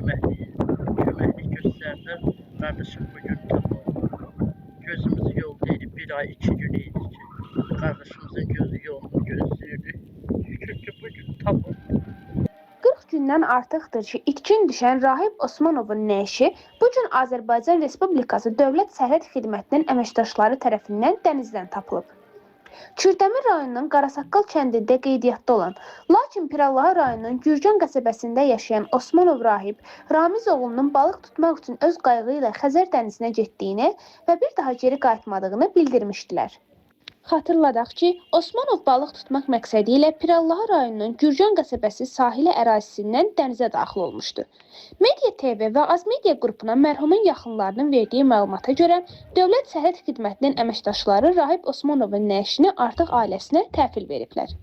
köməklik göstərdilər. Qardaşım bugün tapıldı. Gözümüz yolda idi. Bir ay, 2 gün idi ki, qardaşımızın gözü yolunu gözləyirdik. Şükür ki, bugün tapıldı. 40 gündən artıqdır ki, itkin düşən Rahib Osmanovun nəşi bu gün Azərbaycan Respublikası Dövlət Sərhəd Xidmətinin əməkdaşları tərəfindən dənizdən tapılıb. Kürdəmir rayonunun Qarasaqqal kəndində qeydiyyatda olan, lakin Pirallahı rayonunun Gürcan qəsəbəsində yaşayan Osmanov Rahib Ramiz oğlunun balıq tutmaq üçün öz qayığı ilə Xəzər dənizinə getdiyini və bir daha geri qayıtmadığını bildirmişdilər. Xatırladaq ki, Osmanov balıq tutmaq məqsədi ilə Pirallahı rayonunun Gürcan qəsəbəsi sahili ərazisindən dənizə daxil olmuşdu. Media TV və Azmedia qrupuna mərhumun yaxınlarının verdiyi məlumata görə, Dövlət Sərhəd Xidmətinin əməkdaşları Rahib Osmanovun nəşini artıq ailəsinə təhvil veriblər.